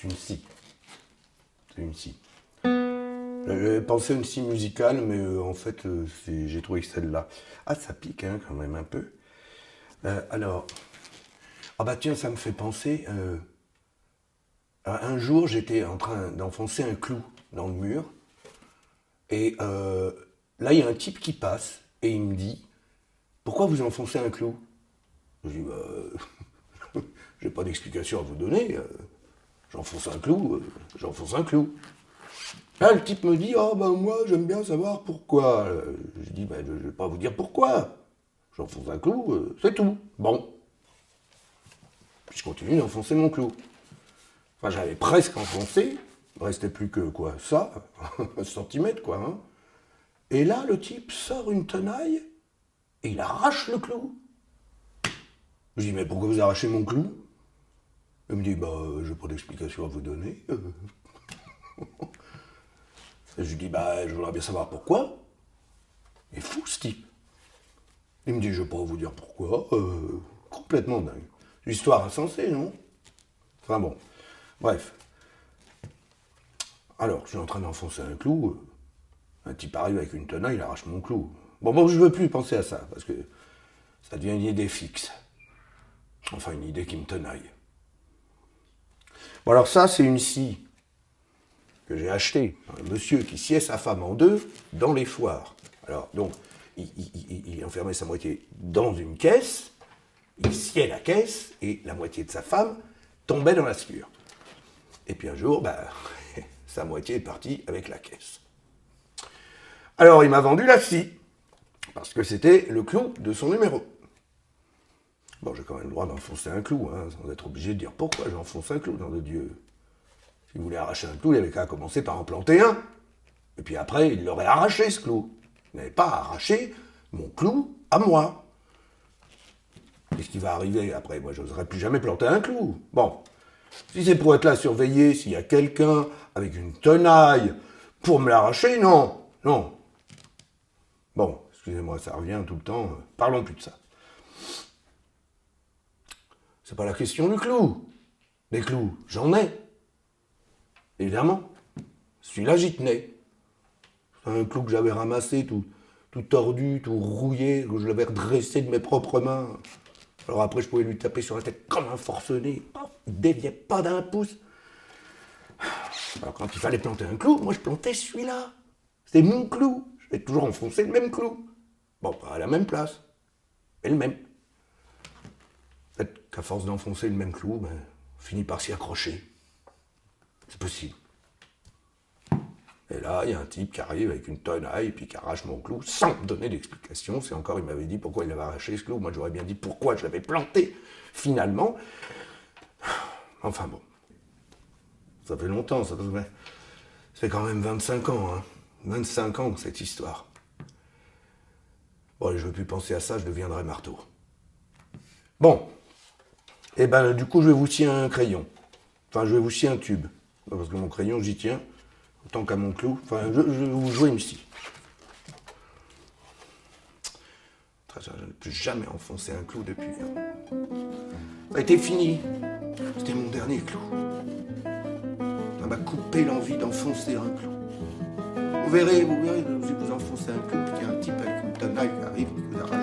une scie. C'est une scie. J'avais pensé à une scie musicale, mais en fait, j'ai trouvé que celle-là. Ah, ça pique hein, quand même un peu. Alors, ah bah tiens, ça me fait penser. Un jour, j'étais en train d'enfoncer un clou dans le mur, et là, il y a un type qui passe, et il me dit, pourquoi vous enfoncez un clou? Je dis, bah, j'ai pas d'explication à vous donner. J'enfonce un clou, j'enfonce un clou. Là, le type me dit, oh ben moi, j'aime bien savoir pourquoi. Je dis, ben je vais pas vous dire pourquoi. J'enfonce un clou, c'est tout. Bon. Puis je continue d'enfoncer mon clou. Enfin, j'avais presque enfoncé. Il ne restait plus que quoi, ça, un centimètre quoi. Hein. Et là, le type sort une tenaille et il arrache le clou. Je dis, mais pourquoi vous arrachez mon clou? Il me dit, bah, j'ai pas d'explication à vous donner. Je lui dis, bah, je voudrais bien savoir pourquoi. Il est fou, ce type. Il me dit, je vais pas vous dire pourquoi. Complètement dingue. L'histoire insensée, non? Enfin bon. Bref. Alors, je suis en train d'enfoncer un clou. Un type arrive avec une tenaille, il arrache mon clou. Bon, je veux plus penser à ça, parce que ça devient une idée fixe. Enfin, une idée qui me tenaille. Bon, alors ça, c'est une scie que j'ai achetée. Un monsieur qui sciait sa femme en deux dans les foires. Alors, donc, il enfermait sa moitié dans une caisse, il sciait la caisse, et la moitié de sa femme tombait dans la sciure. Et puis un jour, bah, sa moitié est partie avec la caisse. Alors, il m'a vendu la scie, parce que c'était le clou de son numéro. Bon, j'ai quand même le droit d'enfoncer un clou, hein, sans être obligé de dire pourquoi j'enfonce un clou, nom de Dieu. S'il voulait arracher un clou, il avait qu'à commencer par en planter un. Et puis après, il l'aurait arraché, ce clou. Il n'avait pas arraché mon clou à moi. Qu'est-ce qui va arriver après? Moi, je n'oserais plus jamais planter un clou. Bon, si c'est pour être là surveillé, s'il y a quelqu'un avec une tenaille pour me l'arracher, non, non. Bon, excusez-moi, ça revient tout le temps. Parlons plus de ça. C'est pas la question du clou. Des clous, j'en ai. Évidemment. Celui-là, j'y tenais. C'est un clou que j'avais ramassé, tout tordu, tout rouillé, que je l'avais redressé de mes propres mains. Alors après, je pouvais lui taper sur la tête comme un forcené. Il ne déviait pas d'un pouce. Alors quand il fallait planter un clou, moi je plantais celui-là. C'était mon clou. Je vais toujours enfoncer le même clou. Bon, pas à la même place, mais le même. Peut-être qu'à force d'enfoncer le même clou, ben, on finit par s'y accrocher. C'est possible. Et là, il y a un type qui arrive avec une tenaille et puis qui arrache mon clou sans me donner d'explication. C'est encore, il m'avait dit pourquoi il avait arraché ce clou. Moi, j'aurais bien dit pourquoi je l'avais planté, finalement. Enfin bon. Ça fait longtemps, ça fait quand même 25 ans, hein. 25 ans, cette histoire. Bon, allez, je ne veux plus penser à ça, je deviendrai marteau. Bon. Et ben, du coup, je vais vous scier un crayon. Enfin, je vais vous scier un tube. Parce que mon crayon, j'y tiens. Autant qu'à mon clou. Enfin, je vais vous jouer une scie. Je n'ai plus jamais enfoncé un clou depuis. Ça a été fini. C'était mon dernier clou. Ça m'a coupé l'envie d'enfoncer un clou. Vous verrez, si vous enfoncez un clou, puis qu'il y a un type avec une tenaille qui arrive, qui vous arrache